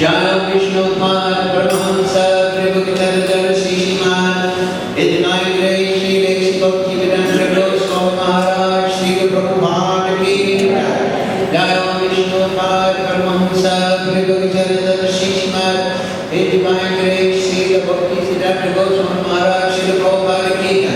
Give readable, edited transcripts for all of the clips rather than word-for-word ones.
Jaya Vishnu Pad Paramahamsa Prabhupada Srimad Idnayagre Shri Lekshi Bhaktivedanta Goswami Maharaj Shri Prabhupada Ki Jaya Vishnu Pad Paramahamsa Prabhupada Srimad Idnayagre Shri Bhaktivedanta Goswami Maharaj Shri Prabhupada Ki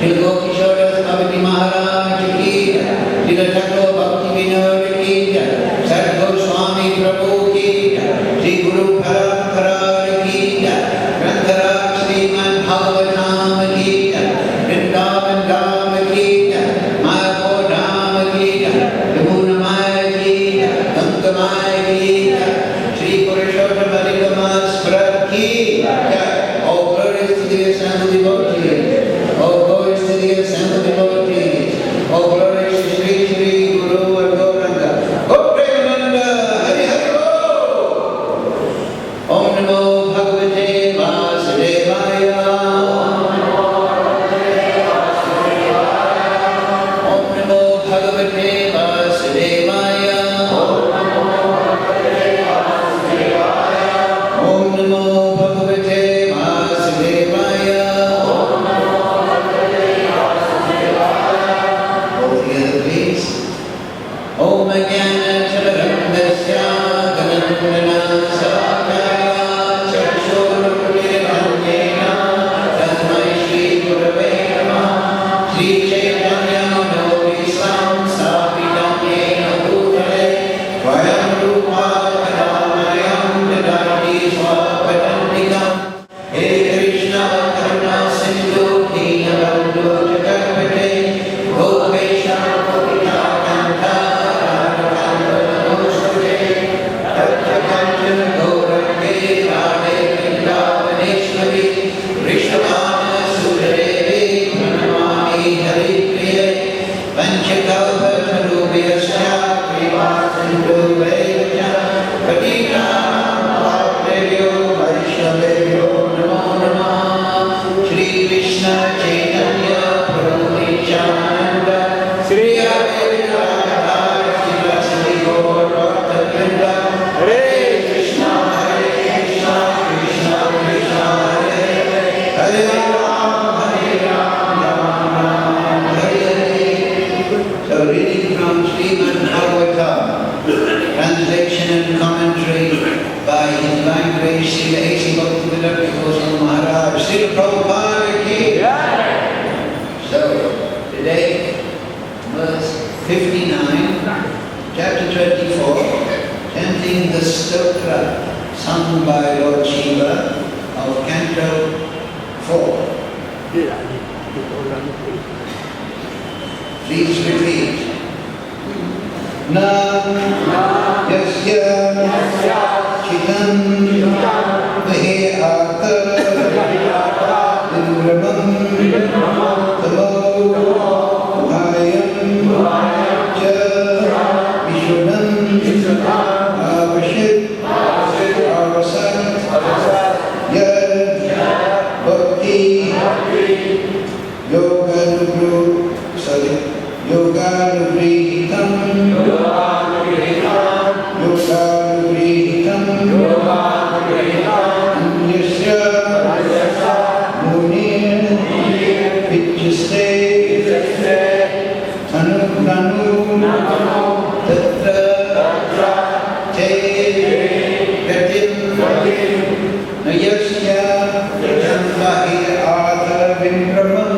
Shri Gokishora Bhakti Maharaj Ki Shri Thakur Bhakti Vinod Ki Sat Goswami Prabhu Ki Shri Guru Parampara Ki Granthara Srimad Bhagavatam Ki Vrindavan Dham Ki Mayapur Dham Ki Yamuna Maya Ki Ganga Maya Ki Shri Purushottam Adhikama Sprat Ki all glories to the assembled devotees, all glories to the assembled devotees, all glories to Shri Shri Guru and Gauranga. Om Namo Bhagavate Vasudevaya. Om Namo Bhagavate Vasudevaya. Om Namo Bhagavate Vasudevaya. All together please. Om Jnana Timirandasya Gananjana Sakaya Chakshurmilitanjena Tasmai Shri Gurave Namah Shri Chaitanya Manobhisam Sthapitam Yena Bhutale Vayam Rupa Kadamayam Dadati Swapatantikam He Krishna Karuna Sindhu Deenabandhu Jagapate Gopesha Gopika Kanta Shri Krishna Chaitanya Prabhu Nityananda Shri Advaita Gadadhar Srivasadi Gaur Bhakta-vrinda Hare Krishna Krishna Krishna Hare Hare Ram Ram Hare Hare. So reading from Srimad Bhagavatam, translation and commentary by His Divine Grace Sri Lekshi Bhaktivedanta Goswami Maharaj Sri Prabhupada Ki. So today, verse 59, chapter 24, chanting the stotra sung by Lord Shiva of Canto 4. Please repeat. Nam yasya chitam vihata vindramam tamo bhayam cha vishunam avashit avasat yad bhakti yoganugrhitam anyasya munir vichiste anuganu tatra te gatim nayasya vahi adha vindramam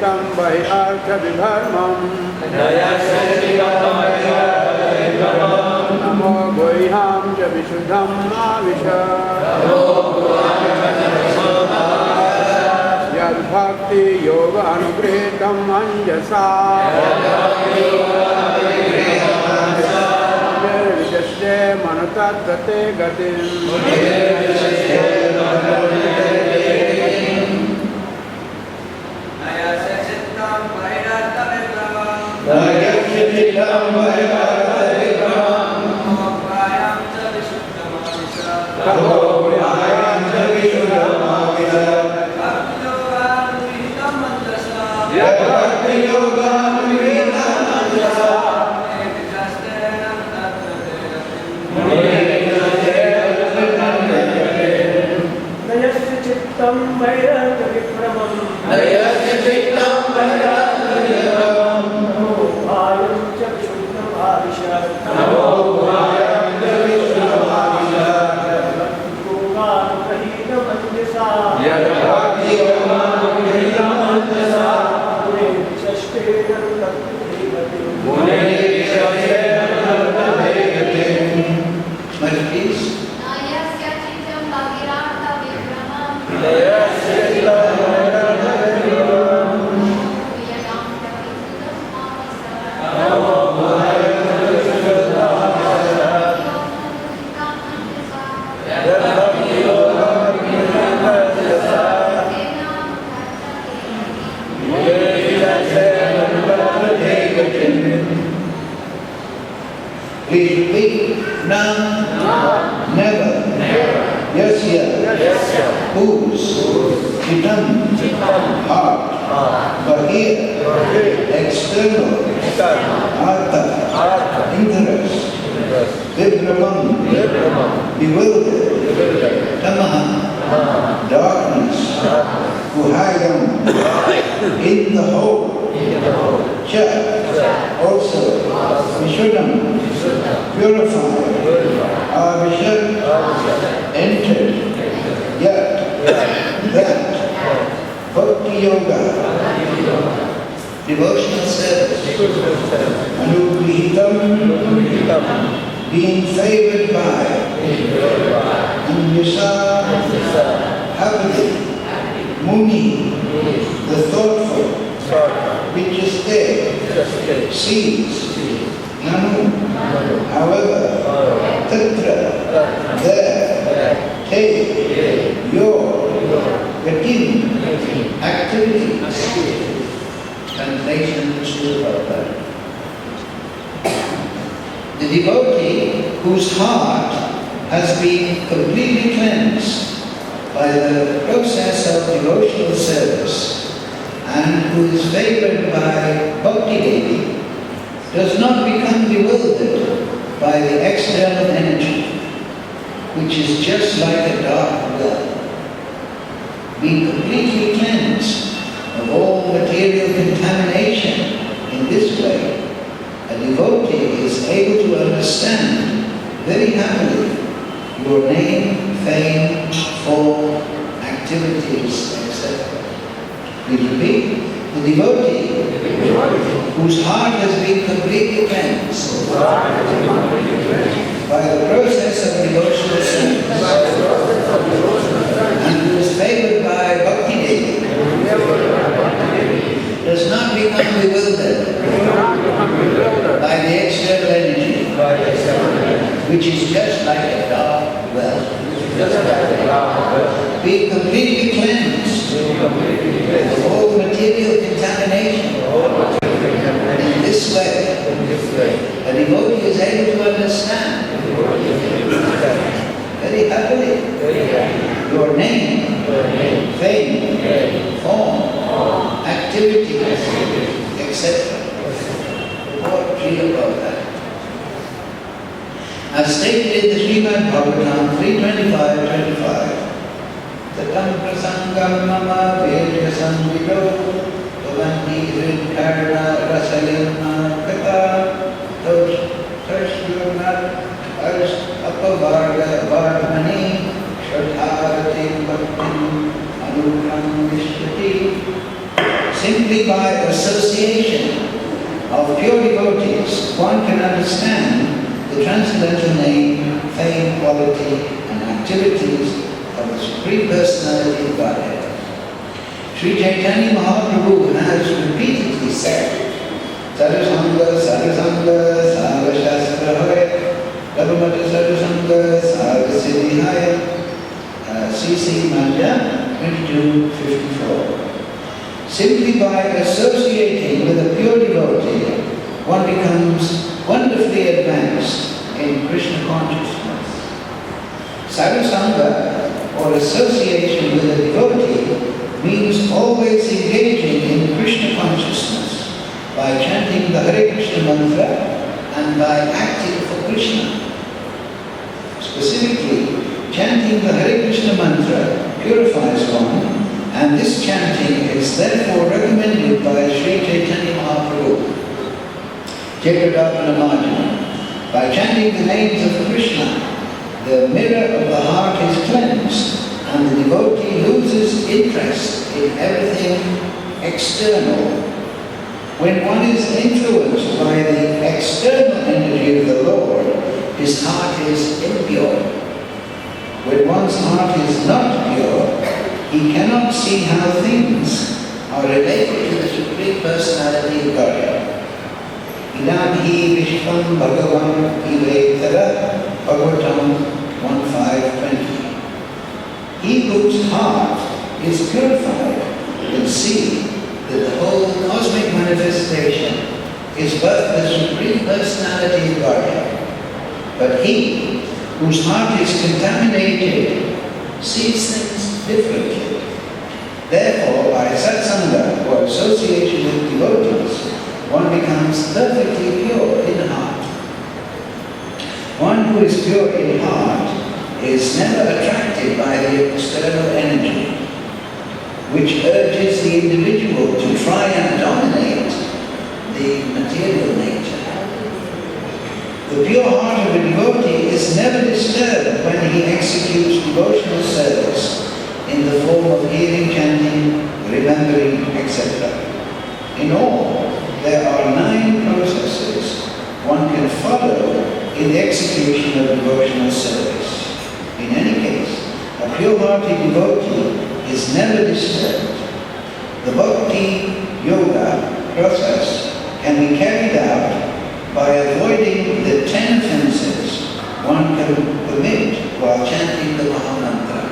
चित्तं बहिर्र्थविभर्मं नमो गुह्यां च विशुद्धं आविश यद्भक्ति योग अनुगृहीतं अंजसा निर्विशस्ते मनोतत्ते गतिम् Devotional service, being favored by, happily, Muni, the thoughtful, Vichaste, sees, Nanu, however, Tatra, there, Te, your, Gatim, activities. Translation to Prabhupada. The devotee whose heart has been completely cleansed by the process of devotional service and who is favored by Bhakti Devi does not become bewildered by the external energy, which is just like a dark well. Being completely cleansed of all material contamination in this way, a devotee is able to understand very happily your name, fame, form, activities, etc. We repeat, the devotee whose heart has been completely cleansed by the process of devotional service and who is favored by Bhakti Devi does not become bewildered by the external energy, which is just like a dark well. Being completely cleansed of all material contamination. In this way, a devotee is able to understand very happily your name, fame, form, activities, etc. What real about that? As stated in the Srimad Bhagavatam 3.25.25, Satam prasangam mama vedya samvido Tavanti rinkarna rasalimna kata Tashyunat apavarga varmani Shradharati bhaktim anukram vishvati Simply by association of pure devotees, one can understand the transcendental name, fame, quality, and activities of the Supreme Personality of Godhead. Sri Chaitanya Mahaprabhu has repeatedly said, Sarasanga, Sarasanga, Sarvashastra Hoya, Gavamata Sarasanga, Sarvasiddhi Haya, C.C. Madhya, 2254. Simply by associating with a pure devotee, one becomes wonderfully advanced in Krishna consciousness. Sarasanga, or association with a devotee, means always engaging in Krishna consciousness by chanting the Hare Krishna mantra and by acting for Krishna. Specifically, chanting the Hare Krishna mantra purifies one, and this chanting is therefore recommended by Sri Chaitanya Mahaprabhu. Jayapradapana Margina. By chanting the names of Krishna, the mirror of the heart is cleansed, and the devotee loses interest in everything external. When one is influenced by the external energy of the Lord, his heart is impure. When one's heart is not pure, he cannot see how things are related to the Supreme Personality of Godhead. Idam hi Vishvam Bhagavan Ivetara Bhagavatam 15:20. He whose heart is purified will see that the whole cosmic manifestation is but the Supreme Personality of Godhead. But he whose heart is contaminated sees things differently. Therefore, by satsanga or association with devotees, one becomes perfectly pure in heart. One who is pure in heart is never attracted by the external energy, which urges the individual to try and dominate the material nature. The pure heart of a devotee is never disturbed when he executes devotional service in the form of hearing, chanting, remembering, etc. In all, there are 9 processes one can follow in the execution of devotional service. In any case, a pure-hearted devotee is never disturbed. The bhakti yoga process can be carried out by avoiding the 10 offenses one can commit while chanting the Mahamantra,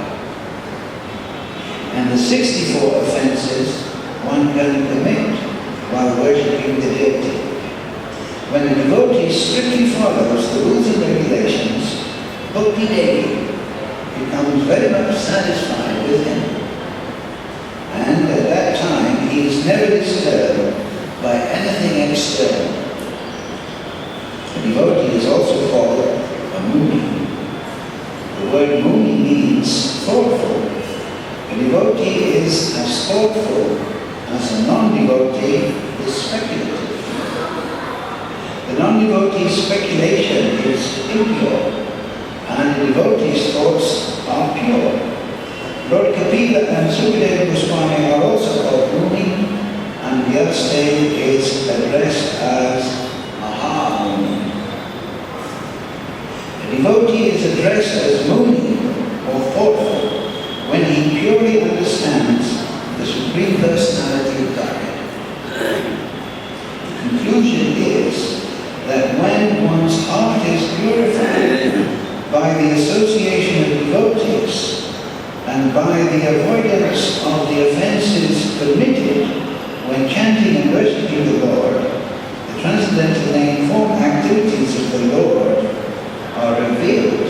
and the 64 offenses one can commit while worshipping the deity. When a devotee strictly follows the rules and regulations, Bhakti Devi becomes very much satisfied with him, and at that time he is never disturbed by anything external. A devotee is also called a muni. The word muni means thoughtful. A devotee is as thoughtful as a non-devotee is speculative. The non-devotee's speculation is impure, and the devotee's thoughts are pure. Lord Kapila and Sukadeva Goswami are also called muni, and Vyasdev is addressed as Mahamuni. A devotee is addressed as muni or thoughtful when he purely understands the Supreme Personality of Godhead. The conclusion is that when one's heart is purified by the association of devotees and by the avoidance of the offenses committed when chanting and worshipping the Lord, the transcendental name, form, activities of the Lord are revealed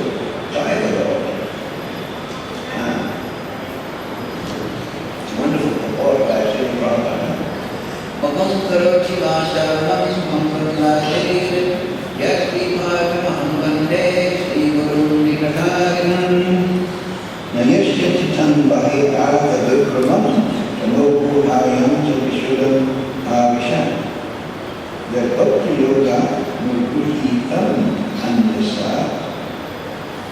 by the Lord. It's a wonderful purport by Srila Prabhupada. Makam karoti vashavam mampatlair yakti bhajamaham vande Sri Guru Nikatharinam Nayashyati tam bahi artha vikramam tamoku hayam vishudam avisham Yat bhakti yoga murkuhitam andasa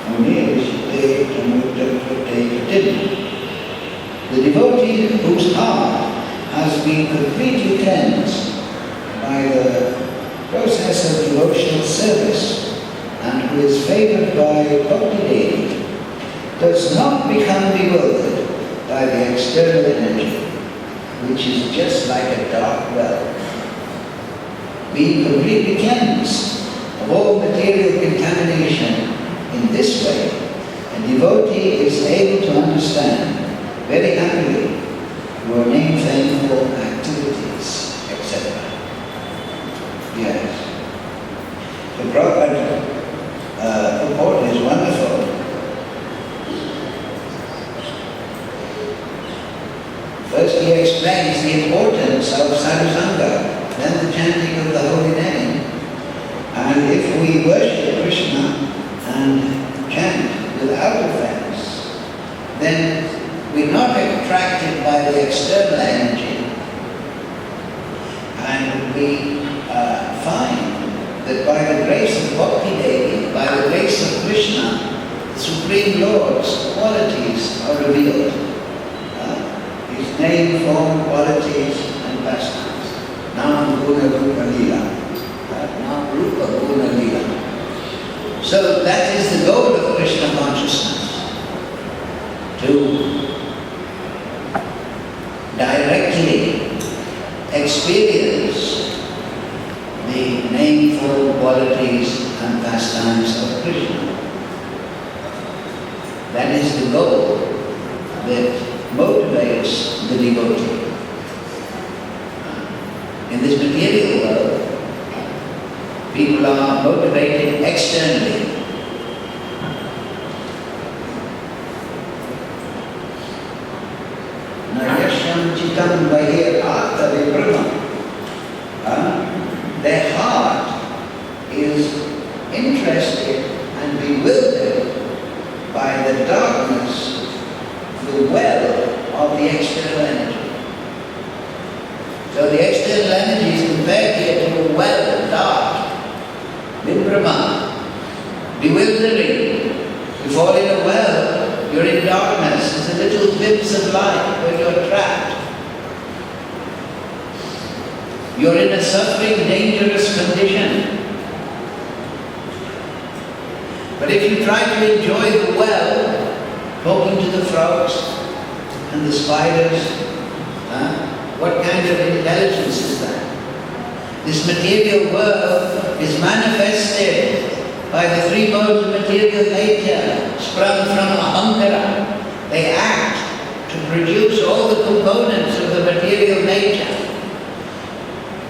munirishite tamutakate katin. The devotee whose heart has been completely cleansed by the process of devotional service and who is favored by bhakti devi does not become bewildered by the external energy, which is just like a dark well. Being completely cleansed of all material contamination in this way, a devotee is able to understand very happily your name, fame, or activities, etc. Yes. The Prabhupada purport is wonderful. First he explains the importance of sadhusanga, then the chanting of the holy name. And if we worship Krishna and chant without offense, then we're not attracted by the external energy. And we find that by the grace of Bhakti Devi, by the grace of Krishna, the Supreme Lord's qualities are revealed. His name, form, qualities and pastimes. Nam Guna Rupa Lila. Nam Rupa Guna Lila. So that is the goal of Krishna consciousness. To directly experience the name, form, qualities and pastimes of Krishna. That is the goal that motivates the devotee. In this material world, people are motivated externally. Nayashyam chitam bahir atha vibhrama. Their heart is interested and bewildered by the darkness, the well of the external energy. So the external energy is compared here to a well, dark, vibhrama, bewildering. You fall in a well, you're in darkness, there's a little glimpse of light where you're trapped. You're in a suffering, dangerous condition. But if you try to enjoy the well, talking to the frogs and the spiders, what kind of intelligence is that? This material world is manifested by the three modes of material nature, sprung from ahankara. They act to produce all the components of the material nature.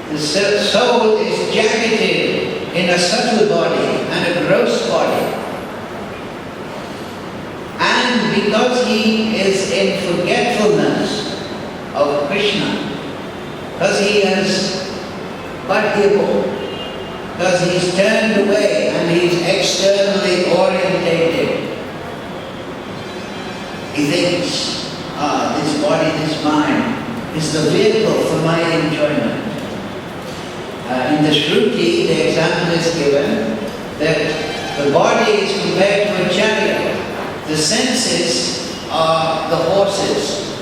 The soul is jacketed in a subtle body and a gross body. And because he is in forgetfulness of Krishna, because he has because he's turned away and he's externally orientated, he thinks, this body, this mind is the vehicle for my enjoyment. In the Shruti, the example is given that the body is compared to a chariot. The senses are the horses.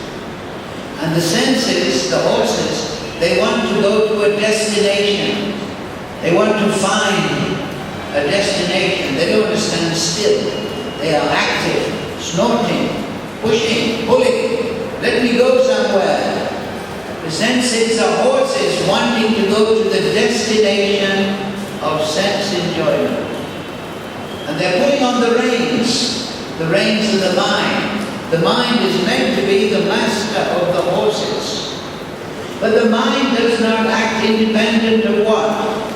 And the senses, the horses, they want to go to a destination. They want to find a destination. They don't want to stand still. They are active, snorting, pushing, pulling. Let me go somewhere. The senses are horses wanting to go to the destination of sense enjoyment. And they're pulling on the reins of the mind. The mind is meant to be the master of the horses. But the mind does not act independent of what?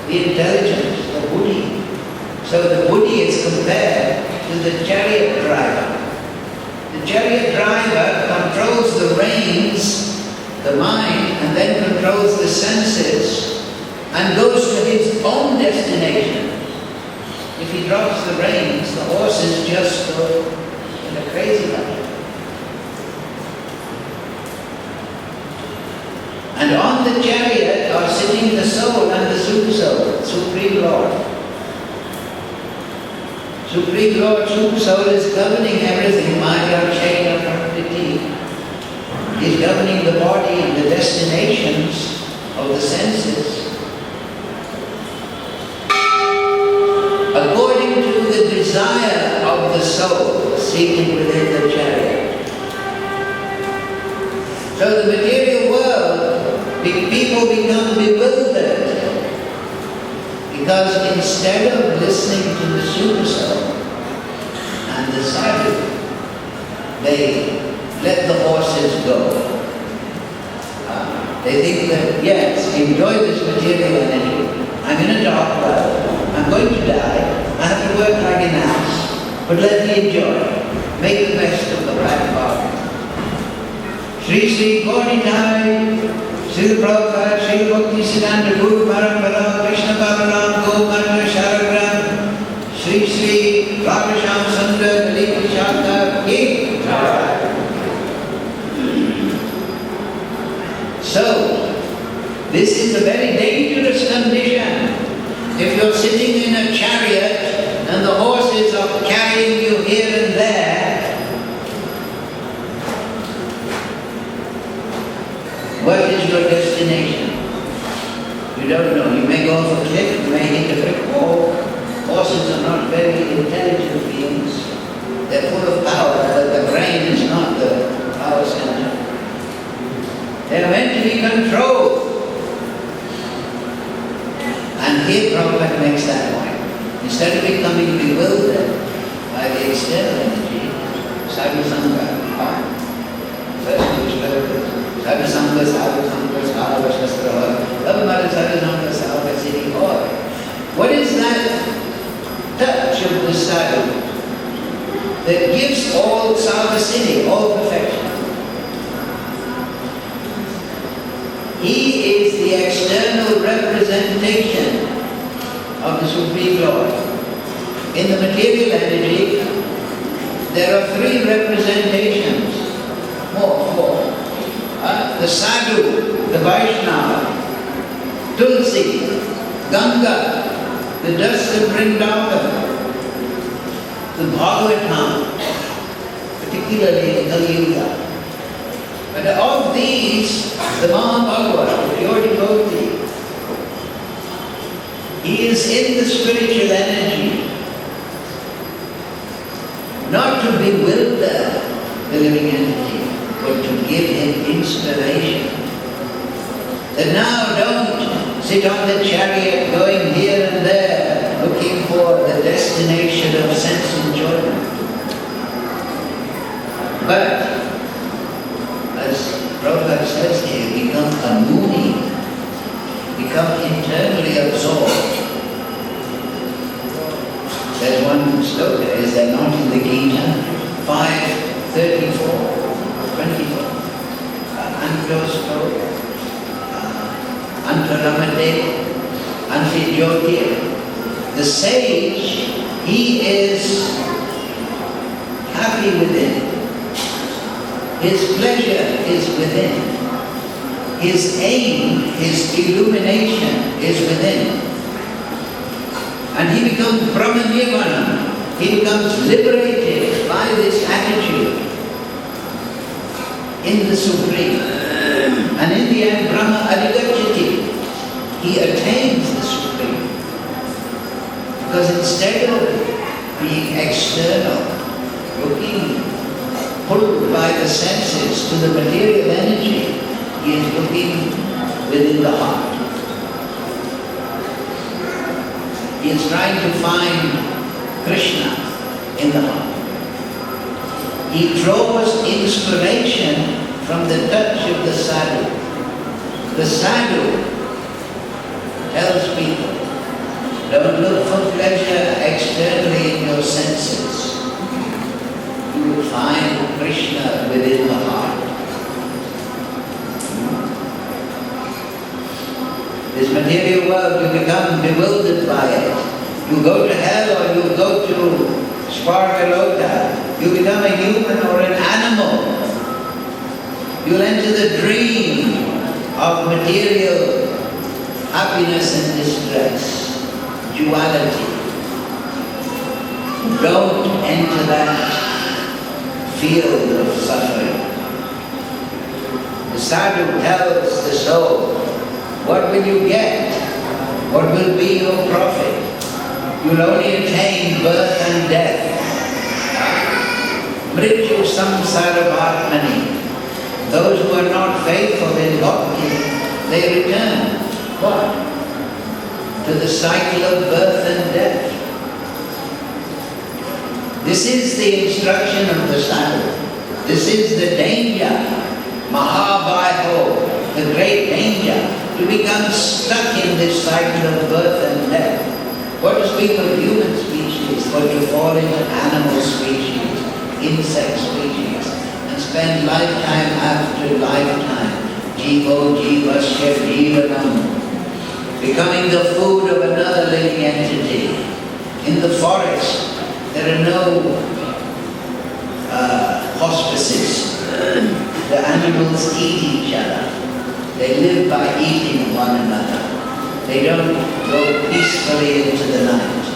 The intelligence, the buddhi. So the buddhi is compared to the chariot driver. The chariot driver controls the reins, the mind, and then controls the senses and goes to his own destination. If he drops the reins, the horses just go in a crazy way. And on the chariot are sitting the soul and the Super-Soul, Supreme Lord. Supreme Lord, Super-Soul is governing everything, Maya, Chaitanya, Prakriti. is governing the body and the destinations of the senses according to the desire of the soul seated within the chariot. So the material world, people become bewildered because instead of listening to the super soul and the sadhu, they let the horses go. They think that, yes, enjoy this material energy. I'm in a dark world. I'm going to die. I have to work like an ass. But let me enjoy. Make the best of the black bargain. Sri Sri Gauritai, Sri Prabhupada, Sri Bhakti-Siddhanta Guru Parampara, Krishna Balaram, Gomarga Sharagram, Sri Sri Radhasham Sundar, Dalita Shaka, Ki. So, this is a very dangerous condition. If you're sitting in a chariot and the horses are carrying you here and there, what is your destination? You don't know. You may go off a cliff, you may hit a brick wall. Horses are not very intelligent beings. They're full of power, but the brain is not the power center. They're meant to be controlled. And here Prabhupada makes that point. Instead of becoming bewildered by the external energy, Sadhu Sangha, first which Sadhu Sangha, Sadhu Sangha, Sadhu Shastra, Sadhu Sangha, Sadhu Siddhi. What is that touch of the sadhu that gives all Sadhu Siddhi, all perfection? He is the external representation of the Supreme Lord. In the material energy, there are three representations, four. The Sadhu, the Vaishnava, Tulsi, Ganga, the dust of Vrindavan, the Bhagavatam, particularly in Kali Yuga. But of these, the Mahabhagavad, the pure devotee, he is in the spiritual energy, not to bewilder the living entity, but to give him inspiration. That now don't sit on the chariot going here and there, looking for the destination of sense enjoyment. But as Prabhupada says here, become a muni, become internally absorbed. There's one sloka, is there not, in the Gita? 5:34, 24. Antosto, Antaramate, Antijyotir. The sage, he is happy within. His pleasure is within. His aim, his illumination is within. And he becomes Brahma Nirvana. He becomes liberated by this attitude in the Supreme. And in the end, Brahma Adhigacchati. He attains the Supreme. Because instead of being external, looking pulled by the senses to the material energy, he is looking within the heart. He is trying to find Krishna in the heart. He draws inspiration from the touch of the sadhu. The sadhu tells people, don't look for pleasure externally in your senses. You will find Krishna within the heart. This material world, you become bewildered by it. You go to hell or you go to Svargalota. You become a human or an animal. You'll enter the dream of material happiness and distress, duality. Don't enter that field of suffering. The sadhu tells the soul, what will you get? What will be your profit? You'll only attain birth and death. Mrityu samsara bhatmani. Those who are not faithful in bhakti, they return. What? To the cycle of birth and death. This is the instruction of the sadhu. This is the danger, Mahabhayo, the great danger, to become stuck in this cycle of birth and death. What to speak of human species, but to fall into animal species, insect species, and spend lifetime after lifetime, jivo jivasya jivanam, becoming the food of another living entity. In the forest, there are no hospices. The animals eat each other. They live by eating one another. They don't go peacefully into the night.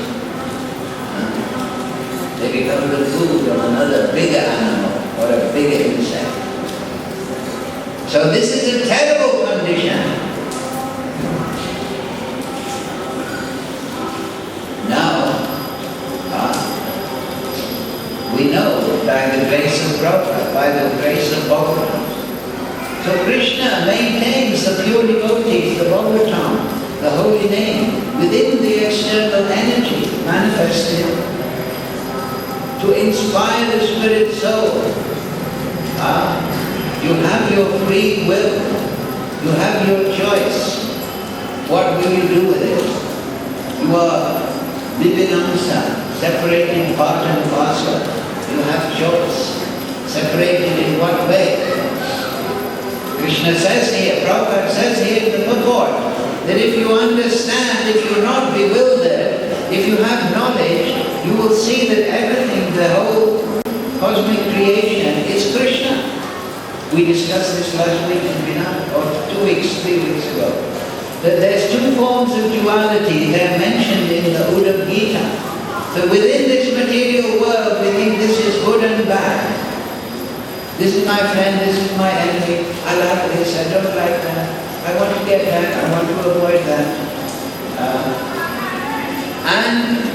They become the food of another bigger animal or a bigger insect. So this is a terrible condition. Now, we know by the grace of Prabhupada, by the grace of Bhagavatam. So Krishna maintains the pure devotees, the Bhagavatam, the holy name, within the external energy manifested to inspire the spirit soul. You have your free will. You have your choice. What will you do with it? You are Vivinamsa, separating part and parcel. You have choice. Separated in what way? Krishna says here, Prabhupada says here in the purport, that if you understand, if you're not bewildered, if you have knowledge, you will see that everything, the whole cosmic creation is Krishna. We discussed this last week in Vrindavan, or 3 weeks ago. That there's two forms of duality. They're mentioned in the Uddhava Gita. So within this material world, we think this is good and bad. This is my friend, this is my enemy. I like this, I don't like that. I want to get that, I want to avoid that.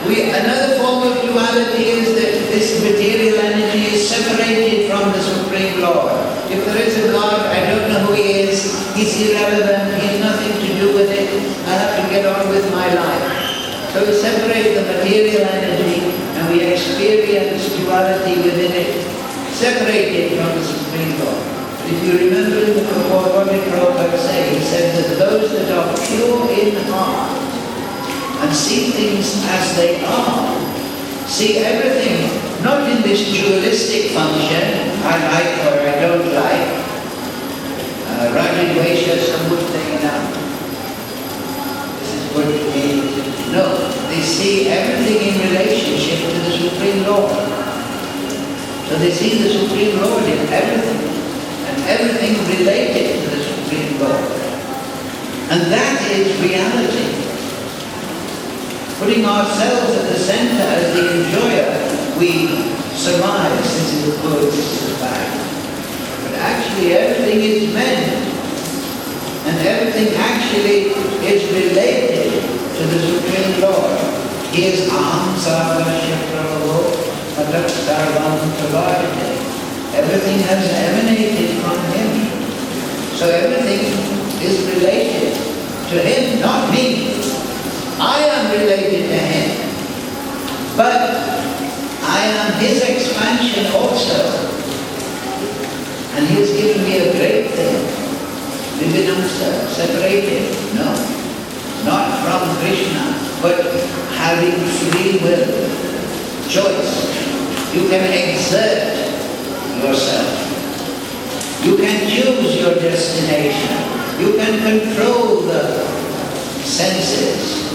Another form of duality is that this material energy is separated from the Supreme Lord. If there is a God, I don't know who He is, He's irrelevant, He has nothing to do with it, I have to get on with my life. So we separate the material energy and we experience duality within it, separated from the Supreme Lord. If you remember in the purport, what did Prabhupada say? He said that those that are pure in heart and see things as they are, see everything not in this dualistic function, I like or I don't like, Rajadvesha Samudayana, this is good to me. No, they see everything in relationship to the Supreme Lord. So they see the Supreme Lord in everything, and everything related to the Supreme Lord. And that is reality. Putting ourselves at the center as the enjoyer, we surmise this is good, this is bad. But actually everything is meant, and everything actually is related to the Supreme Lord. He is Aham Sarvasya Prabhu. Everything has emanated from Him. So everything is related to Him, not me. I am related to Him. But I am His expansion also. And He has given me a great thing. Vivinamsa, separated. No. Not from Krishna, but having free will, choice. You can exert yourself. You can choose your destination. You can control the senses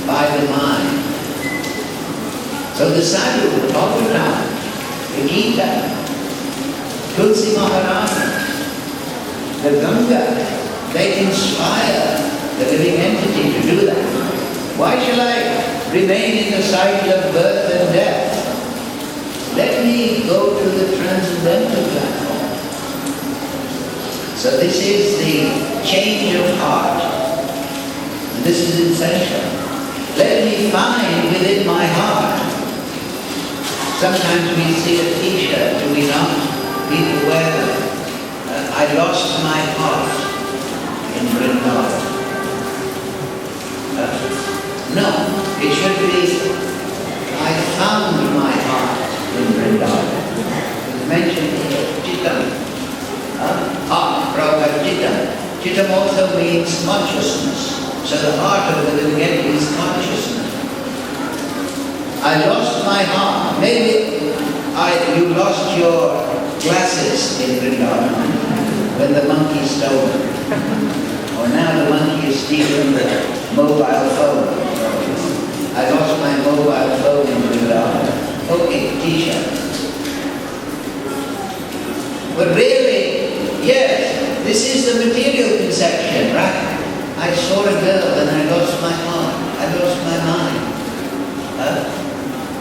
by the mind. So the sadhu, the Bhagavatam, the Gita, Tulsi Maharani, the Ganga, they inspire the living entity to do that. Why shall I remain in the cycle of birth and death? Let me go to the transcendental platform. So this is the change of heart. And this is essential. Let me find within my heart. Sometimes we see a t-shirt, do we not? People wear them. I lost my heart in Vrindavan. No, it should be, I found my heart in Vrindavan. It's mentioned here, Chittam. Heart, Prabhupada, Chittam. Chittam also means consciousness. So the heart of the Gate is consciousness. I lost my heart. Maybe you lost your glasses in Vrindavan when the monkey stole them. Or now the monkey is stealing the mobile phone. I lost my mobile phone in Vrindavan. Okay, t-shirt. But really, yes, this is the material conception, right? I saw a girl and I lost my heart. I lost my mind.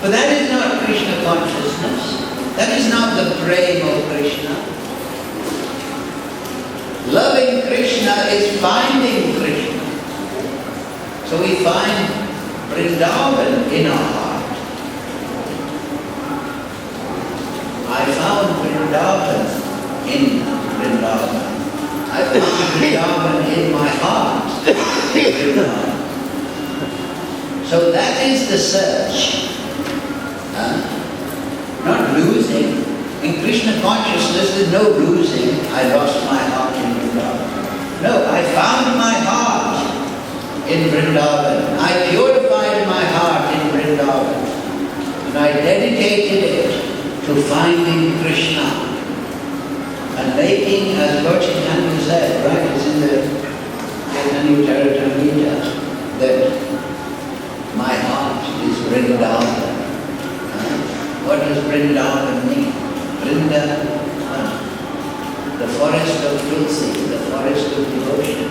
But that is not Krishna consciousness. That is not the prema of Krishna. Loving Krishna is finding Krishna. So we find Vrindavan in our heart. I found Vrindavan in Vrindavan. I found Vrindavan in my heart. So that is the search. Not losing. In Krishna consciousness, there's no losing. I lost my heart in Vrindavan. No, I found my heart in Vrindavan. I purified my heart in Vrindavan. And I dedicated it to finding Krishna. And making, as Lord Chaitanya said, right, it's in the Chaitanya Charitamrita, that my heart is Vrindavan. What does Vrindavan mean? Vrindavan, the forest of Tulsi, the forest of devotion.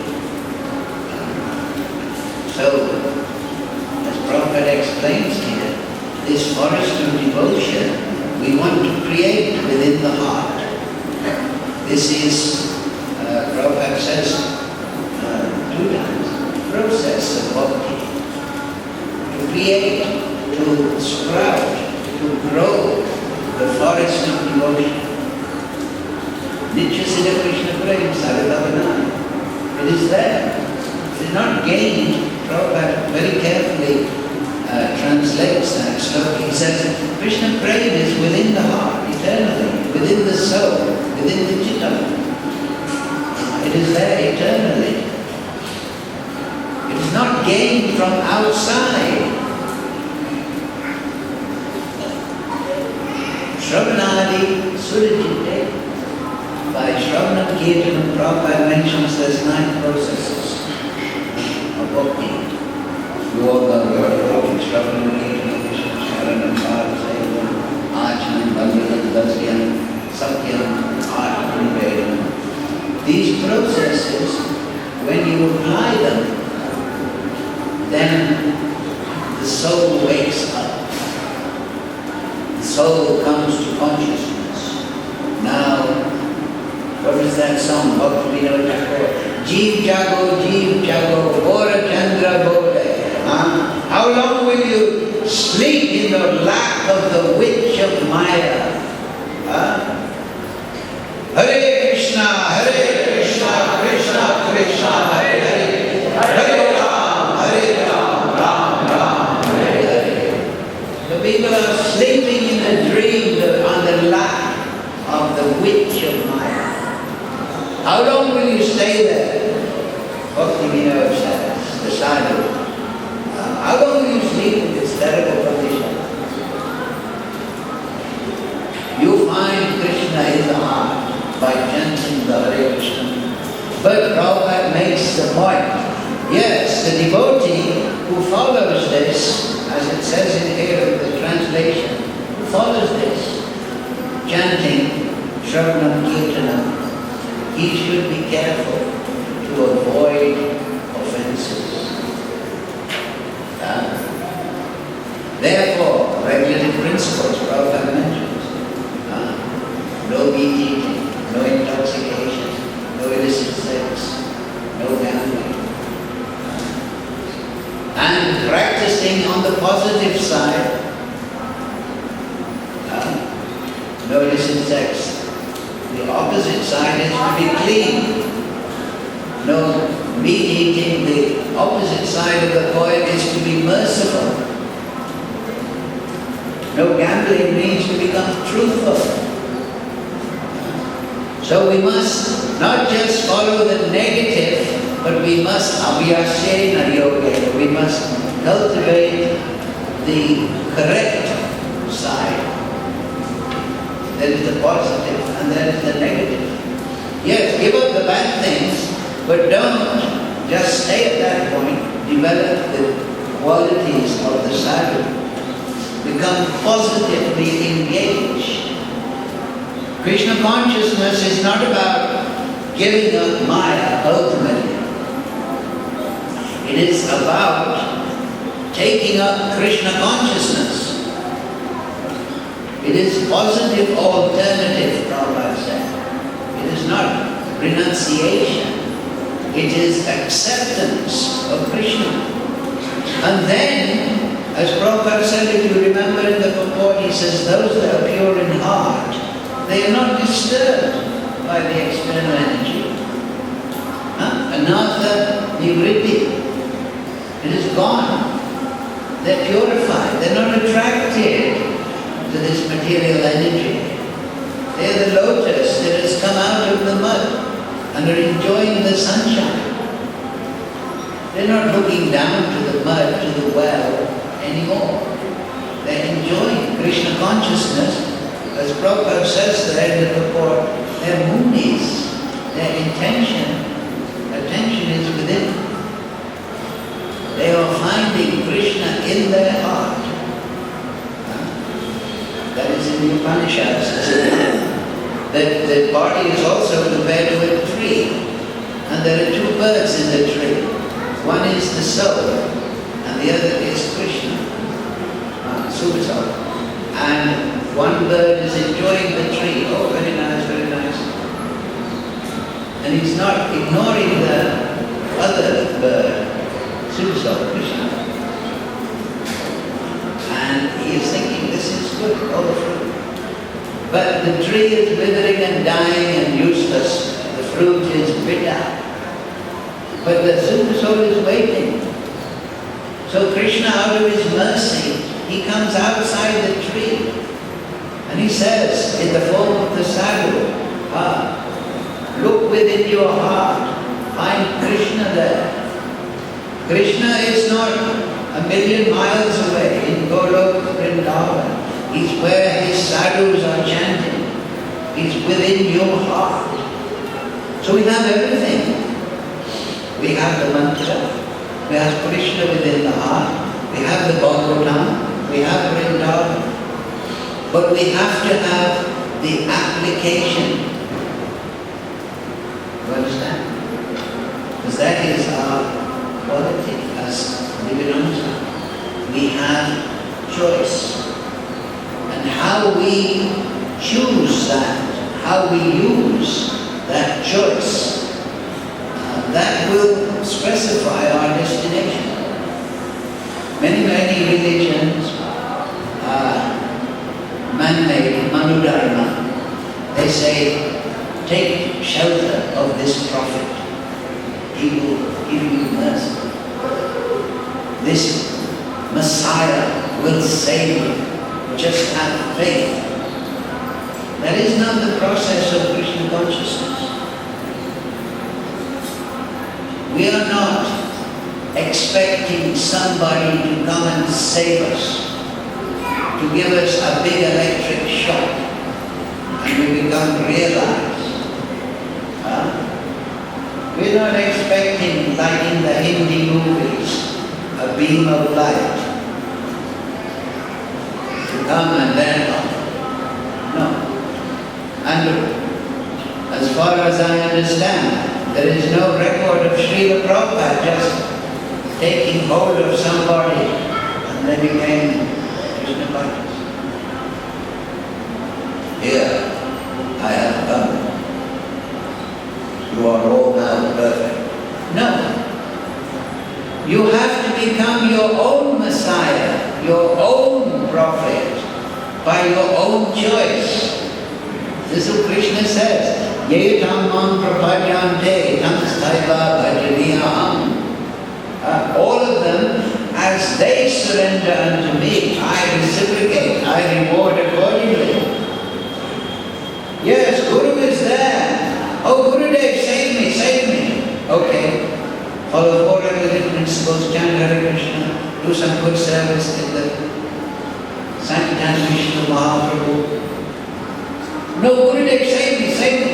So, as Prabhupada explains here, this forest of devotion we want to create within the heart. This is, Prabhupada says 2 times, process of bhakti. To create, to sprout, to grow the forest of devotion. Nitya Siddha Krishna Prem Saradavana. It is there. It is not gained. Prabhupada very carefully translates that sloka. He says, Krishna Prem is within the heart, eternally, within the soul, within the chitta. It is there eternally. It is not gained from outside. Shravanadi Surajite. By Shravana Kirtanam, Prabhupada mentions there's 9 processes of bhakti. You all know Shravana Kirtanam, Krishna Sharanam, Bharasayavam, Achanam, Bhagavat, Dasyam, Satyam, Atman, Vedam. These processes, when you apply them, then the soul wakes up. The soul comes to consciousness. Now, what is that song? Bhakti Vinod Thakur. Jeev Jago, Bora Chandra Bole. How long will you sleep in the lap of the witch of Maya? Hare Krishna, Krishna Krishna, Hare Hare, Hare Ram, Ram, Hare Hare. The people are sleeping in the dream on the lap of the witch of Maya. How long will you stay there? Bhakti Vinod says, the sadhu. How long will you sleep in this terrible condition? You find Krishna in the heart by chanting the Hare Krishna. But Prabhupada makes the point. Yes, the devotee who follows this, as it says in here in the translation, who follows this, chanting Shravanam Kirtanam, he should be careful to avoid offenses. Therefore, regulative principles Prabhupada mentions. No meat eating, no intoxication, no illicit positive side. No illicit sex. The opposite side is to be clean. No meat eating. The opposite side of the coin is to be merciful. No gambling means to become truthful. So we must not just follow the negative, but we must abhyasena yoga. We must cultivate the correct side. There is the positive and there is the negative. Yes, give up the bad things, but don't just stay at that point. Develop the qualities of the sadhu. Become positively engaged. Krishna consciousness is not about giving up Maya ultimately. It is about taking up Krishna consciousness. It is positive alternative, Prabhupada said. It is not renunciation. It is acceptance of Krishna. And then, as Prabhupada said, if you remember in the purport, he says, those that are pure in heart, they are not disturbed by the external energy. Another nivritti. It is gone. They're purified. They're not attracted to this material energy. They are the lotus that has come out of the mud and are enjoying the sunshine. They're not looking down to the mud, to the well anymore. They're enjoying Krishna consciousness. As Prabhupada says there in the purport, they're mudis. Their attention is within. They are finding Krishna in their heart. That is in the Upanishads. That the body is also compared to a tree. And there are two birds in the tree. One is the soul, and the other is Krishna, Super Soul. And one bird is enjoying the tree. Oh, very nice, very nice. And he's not ignoring the other bird, Super Soul, Krishna. And he is thinking, this is good, all the fruit. But the tree is withering and dying and useless. The fruit is bitter. But the Super Soul is waiting. So Krishna, out of his mercy, he comes outside the tree. And he says, in the form of the sadhu, look within your heart, find Krishna there. Krishna is not a million miles away in Golok, Vrindavan. He's where his sadhus are chanting. He's within your heart. So we have everything. We have the mantra, we have Krishna within the heart, we have the Bhagavatam, we have Vrindavan. But we have to have the application. You understand? Because that is our quality as Divinamsa. We have choice. And how we choose that, how we use that choice, that will specify our destination. Many religions are man-made, Manudharma. They say, take shelter of this prophet. He will give you mercy. This Messiah will save you. Just have faith. That is not the process of Krishna consciousness. We are not expecting somebody to come and save us, to give us a big electric shock, and we become realized. We're not expecting, like in the Hindi movies, a beam of light to come and then no. And as far as I understand, there is no record of Srila Prabhupada just taking hold of somebody and they became Krishna conscious. Here, I have come. You are all now perfect. No. You have to become your own Messiah, profit by your own choice. This is what Krishna says. Ye dhammam prapadyante tamstaiva bhajaniyaham. All of them, as they surrender unto me, I reciprocate, I reward accordingly. Yes, Guru is there. Oh, Gurudev, save me, save me. Okay. Follow four regular principles, chant Hare Krishna, do some good service in the Sankirtan Vishnu Mahaprabhu. No, Gurudev, save me,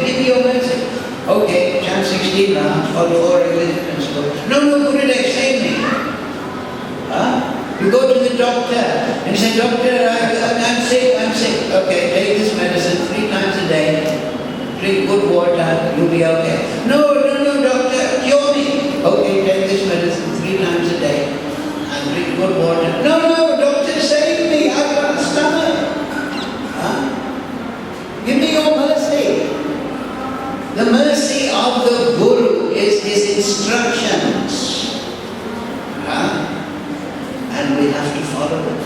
give me your mercy. Okay, chant 16 rounds, follow four religious principles. No, Gurudev, save me. You go to the doctor and you say, Doctor, I'm sick. Okay, take this medicine 3 times a day. Drink good water, you'll be okay. No, doctor, cure me. Okay, take this medicine 3 times a day and drink good water. No, doctor, save me, I've got a stomach. Give me your mercy. The mercy of the Guru is his instructions. And we have to follow them.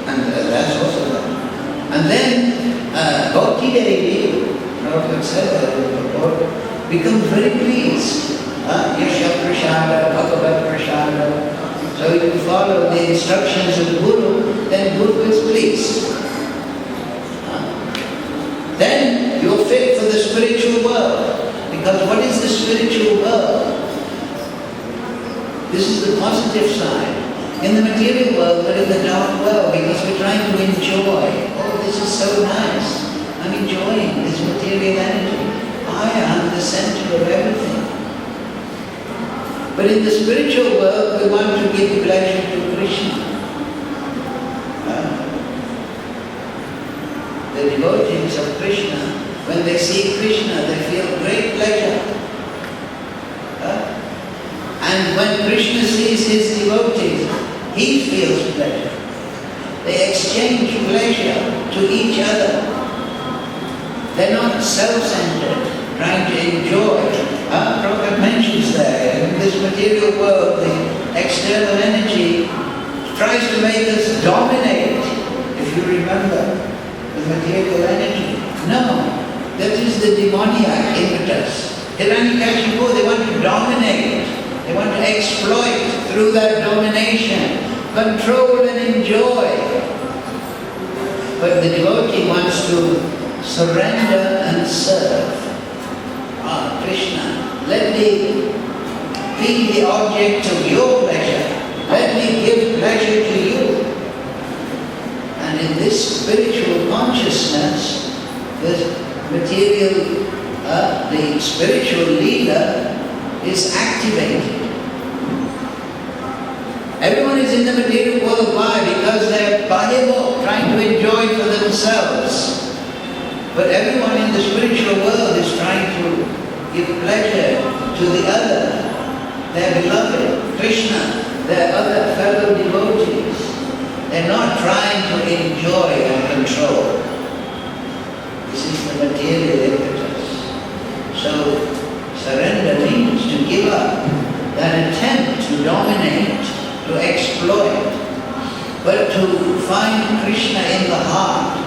And that's also that. And then Bhakti Devi, Prabhupada said that becomes very pleased. Yasha Prashada, Bhagavad Prashada. So if you follow the instructions of the Guru, then Guru is pleased. Then you're fit for the spiritual world. Because what is the spiritual world? This is the positive side. In the material world, we're in the dark world because we're trying to enjoy. Oh, this is so nice. I'm enjoying this material energy. I am the center of everything. But in the spiritual world, we want to give pleasure to Krishna. The devotees of Krishna, when they see Krishna, they feel great pleasure. And when Krishna sees his devotees, he feels pleasure. They exchange pleasure to each other. They're not self-centered, trying to enjoy. Prabhupada mentions there, in this material world, the external energy tries to make us dominate, if you remember, the material energy. No, that is the demoniac impetus. Hiranyakashipu, they want to dominate. They want to exploit through that domination, control and enjoy. But the devotee wants to surrender and serve. Krishna, let me be the object of your pleasure. Let me give pleasure to you. And in this spiritual consciousness, the material, the spiritual leader is activated. Everyone is in the material world. Why? Because they're bahimo, trying to enjoy for themselves. But everyone in the spiritual world is trying to give pleasure to the other, their beloved, Krishna, their other fellow devotees. They're not trying to enjoy and control. This is the material impetus. So, surrender means to give up that attempt to dominate, to exploit, but to find Krishna in the heart.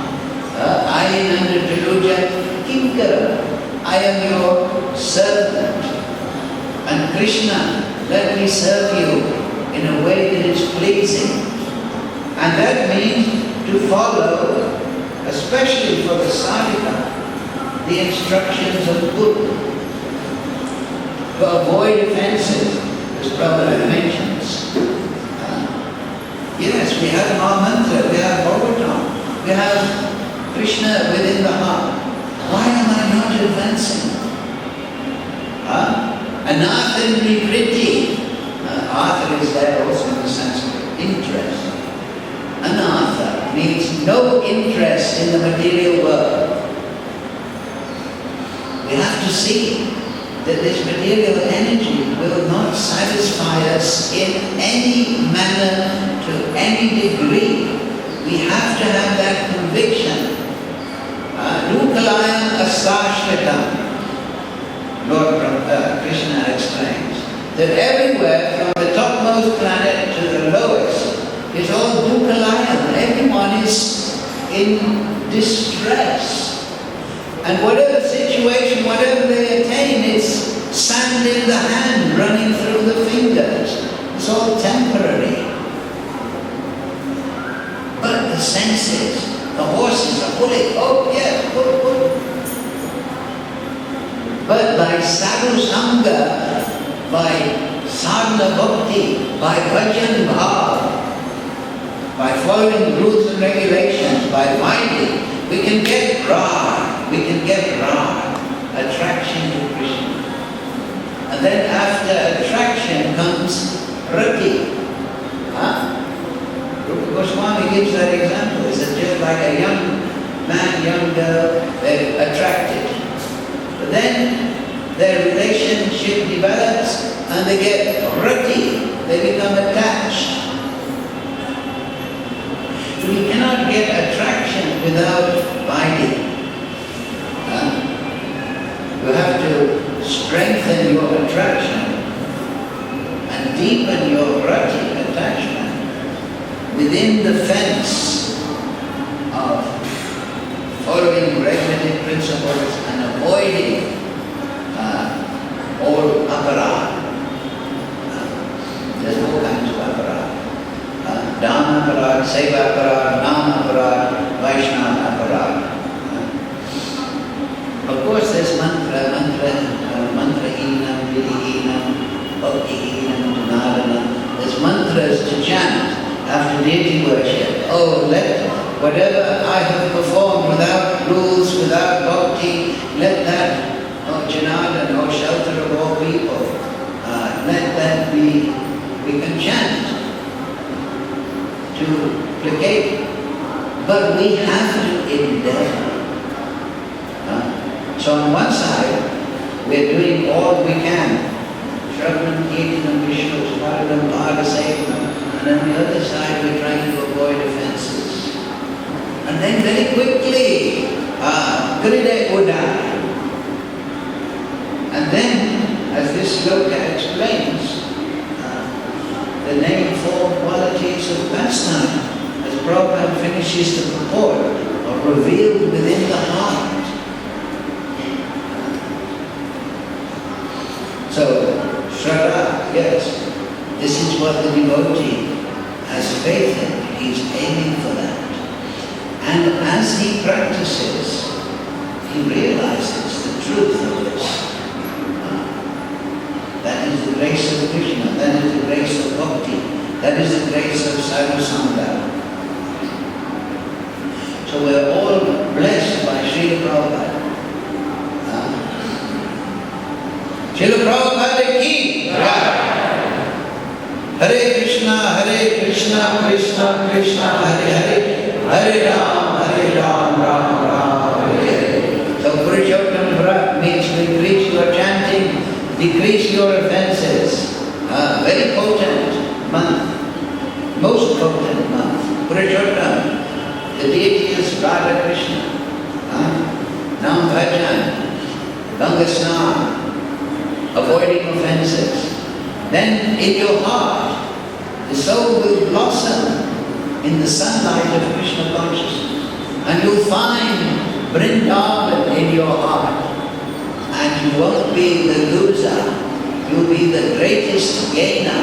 I am I am your servant. And Krishna, let me serve you in a way that is pleasing. And that means to follow, especially for the sadhaka, the instructions of Guru. To avoid offenses, as Prabhupada mentions. Yes, we have our mantra, we have Bhagavatam, we have Krishna within the heart. Why am I not advancing? Anathari vritti. Artha is there also in the Sanskrit, interest. Anatha means no interest in the material world. We have to see that this material energy will not satisfy us in any manner, to any degree. We have to have that conviction. Nukalayam asashtatam. Lord Krishna explains that everywhere from the topmost planet to the lowest, It's all dukkhalayam. Everyone is in distress. And whatever situation, whatever they attain, it's sand in the hand running through the fingers. It's all temporary. But the senses, the horses are pulling, oh yes, pull. But by sadhu sangha, by sadhana bhakti, by bhajan bhav, by following rules and regulations, by vaidhi, we can get rag, attraction to Krishna. And then after attraction comes rati. Rupa Goswami gives that example. It's just like a young man, young girl, they're attracted. But then their relationship develops and they get rati, they become attached. You cannot get attraction without vaidhi. You have to strengthen your attraction and deepen your rati, attachment, within the fence of following regulated principles and avoiding all aparad. There's all kinds of aparad. Dana aparad, seva aparad, nama aparad, Vaishnava aparad. Of course there's mantrahinam, vidihinam, bhaktihinam, dunadanam. There's mantras to chant after deity worship. Oh, let whatever I have performed without rules, without bhakti, let that, Janadan, shelter of all people, let that be, we can chant to placate, but we have to endeavor. So on one side, we are doing all we can, Shravanam, Kirtanam, Vishnu, Smaranam, Bhagasevanam, and on the other side we're trying to avoid offenses. And then very quickly, Kride Uda. And then, as this sloka explains, the name, form, qualities of pastime, as Prabhupada finishes the purport, are revealed within the heart. So, Shraddha, yes, this is what the devotee has faith in. He's aiming for that. And as he practices, he realizes the truth of this. That is the grace of Krishna, that is the grace of bhakti, that is the grace of sadhu sangha. So we're all blessed by Srila Prabhupada. Srila Prabhupada ki Hare Krishna, Krishna Krishna, Hare Hare, Hare Ram, Ram, Hare Hare. So Purushottam Vrat means increase your chanting, decrease your offenses. Very potent month, most potent month. Purushottam, the deity is Radha Krishna. Nam Bhajan, Ganga Snan, avoiding offenses. Then in your heart, the soul will blossom in the sunlight of Krishna consciousness. And you'll find Vrindavan in your heart. And you won't be the loser, you'll be the greatest gainer.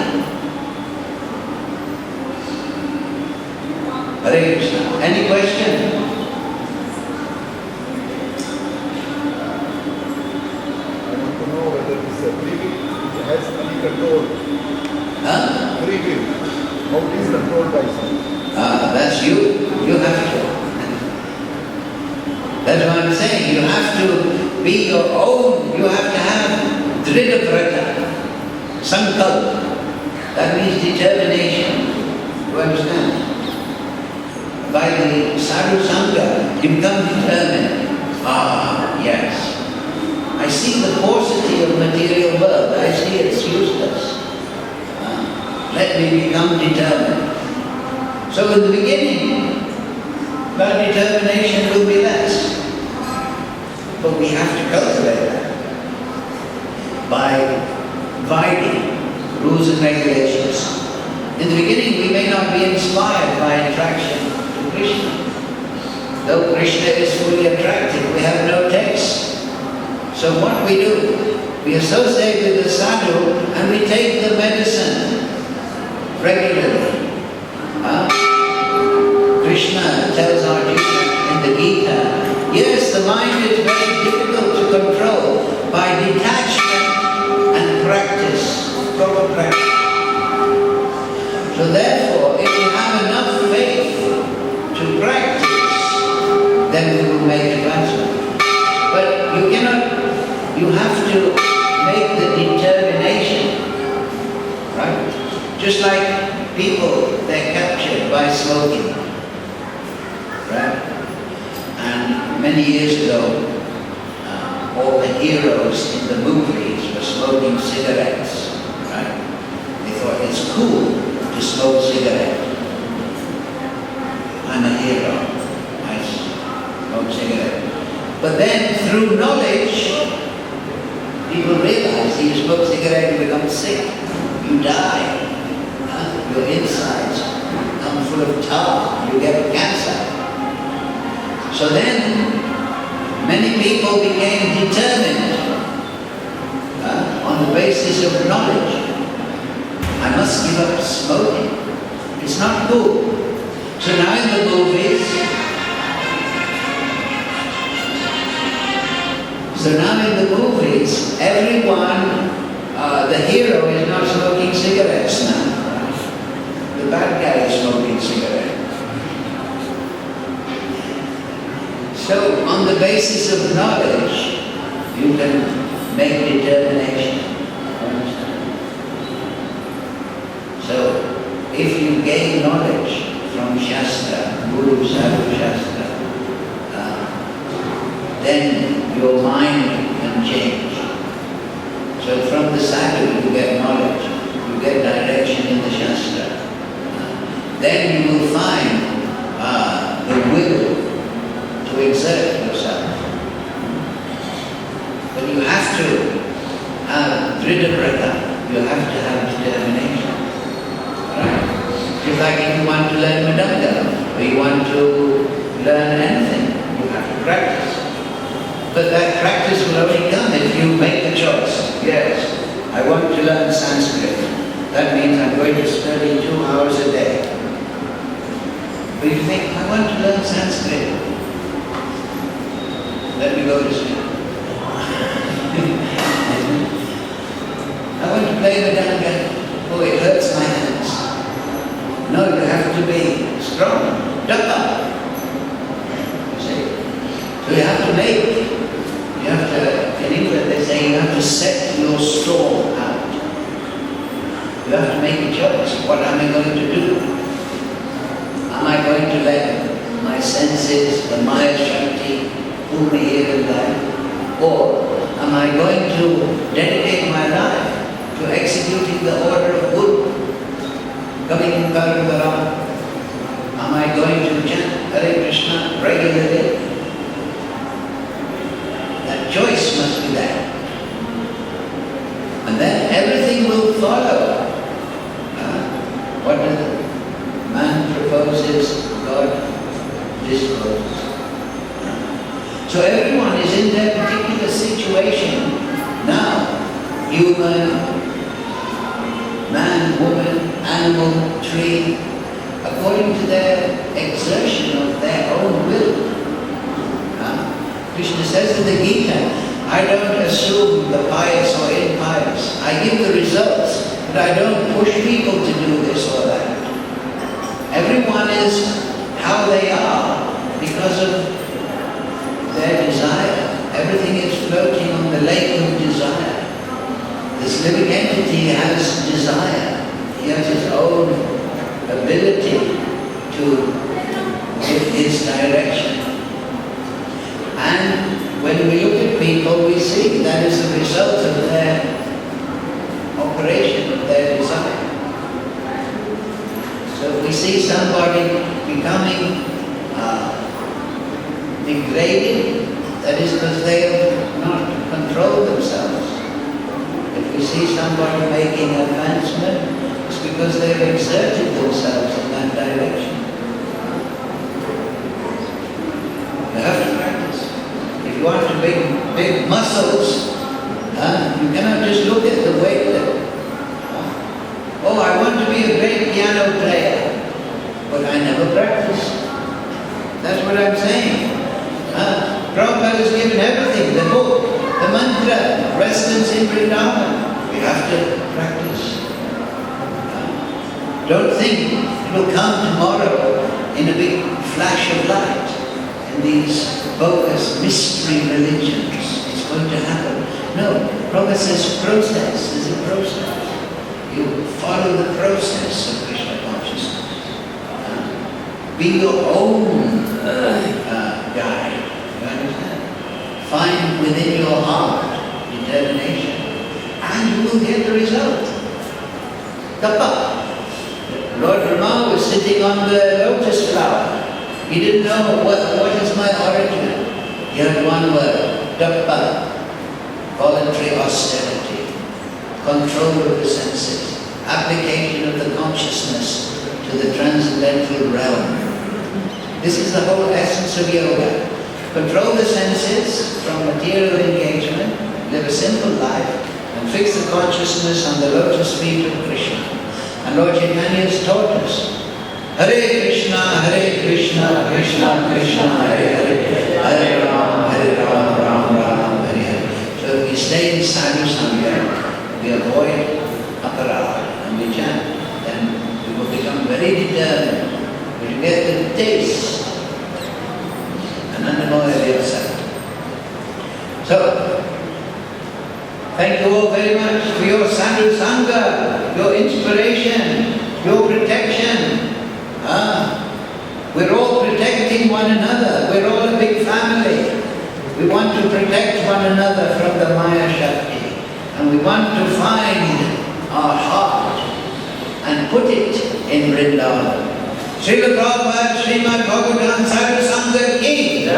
Hare Krishna. Any question? Has any control? Free will. How it is controlled by someone? That's you. You have to. That's what I'm saying. You have to be your own. You have to have Dridhavrata, Sankalp. That means determination. You understand? By the sadhu sangha, you become determined. Yes. I see the paucity of material world. I see it's useless. Let me become determined. So in the beginning, that determination will be less. But we have to cultivate that by abiding rules and regulations, In the beginning, we may not be inspired by attraction to Krishna. Though Krishna is fully attractive, we have no taste. So what we do, we associate with the sadhu and we take the medicine regularly. Krishna tells Arjuna in the Gita, yes, the mind is very difficult to control by detachment and practice, proper practice. So therefore, if we have enough faith to practice, then we will make advancement. But you have to make the determination, right? Just like people, they're captured by smoking, right? And many years ago, all the heroes in the movies were smoking cigarettes, right? They thought it's cool to smoke cigarette. I'm a hero, I smoke cigarette. But then through knowledge, people realize you smoke cigarette, you become sick, you die, your insides come full of tar, you get cancer. So then, many people became determined on the basis of knowledge. I must give up smoking. It's not cool. So now in the movies, everyone, the hero is not smoking cigarettes now. The bad guy is smoking cigarettes. So, on the basis of knowledge, you can make determination. So, if you gain knowledge from Shastra, Guru, Sadhu, Shastra, then your mind can change. So, from the Sadhu, you get knowledge, you get direction in the Shastra. Then you will find the will to exert yourself. But you have to have Vrindavan, you have to have determination. Right? Just like if you want to learn Madanga, or you want to learn anything, you have to practice. But that practice will only come if you make the choice. Yes, I want to learn Sanskrit. That means I'm going to study 2 hours a day. But you think, I want to learn Sanskrit. Let me go to sleep. I want to play Madanga. Oh, it hurts my hands. No, you have to be strong. Dappa. You see? So you have to make. You have to, in England they say you have to set your store out. You have to make a choice. What am I going to do? Am I going to let my senses, the Maya Shakti, pull me here and there? Or am I going to dedicate my life to executing the order of Guru? Coming in Karambara? Am I going to chant Hare Krishna regularly? That choice must be there. And then everything will follow. What does man proposes, God disposes. So everyone is in their particular situation now. Human, man, woman, animal, tree, according to their exertion of their own will. Krishna says in the Gita, I don't assume the pious or impious. I give the results, but I don't push people to do this or that. Everyone is how they are because of their desire. Everything is floating on the lake of desire. This living entity has desire. He has his own ability to give his direction. And when we look at people, we see that is the result of their operation, of their desire. So if we see somebody becoming degraded, that is because they have not controlled themselves. If we see somebody making advancement, it's It's because they've exerted themselves in that direction. You have to practice. If you want to make big muscles, you cannot just look at the weight. Oh, I want to be a great piano player, but I never practice. That's what I'm saying. Prabhupada has given everything, the book, the mantra, residence in Vrindavan. We have to practice. Don't think it will come tomorrow in a big flash of light in these bogus mystery religions. It's going to happen. No, Prabhupada says process. There's a process. You follow the process of Krishna consciousness. Be your own guide. You understand? Find within your heart determination, and you will get the result. Tapa. Lord Brahma was sitting on the lotus flower. He didn't know what is my origin. He had one word, tapa, voluntary austerity, control of the senses, application of the consciousness to the transcendental realm. This is the whole essence of yoga. Control the senses from material engagement, live a simple life, and fix the consciousness on the lotus feet of Krishna. And Lord Chaitanya has taught us, Hare Krishna, Krishna Krishna, Hare Hare, Hare Ram, Ram Ram, Hare Hare. So if we stay in sadhu sangha, we avoid aparad and we chant, then we will become very determined. We will get the taste. So, thank you all very much for your sadhu sangha, your inspiration, your protection. We're all protecting one another. We're all a big family. We want to protect one another from the Maya Shakti. And we want to find our heart and put it in Vrindavan. Srila Prabhupada, Srimad Bhagavatam, Sadhu Sangha ki.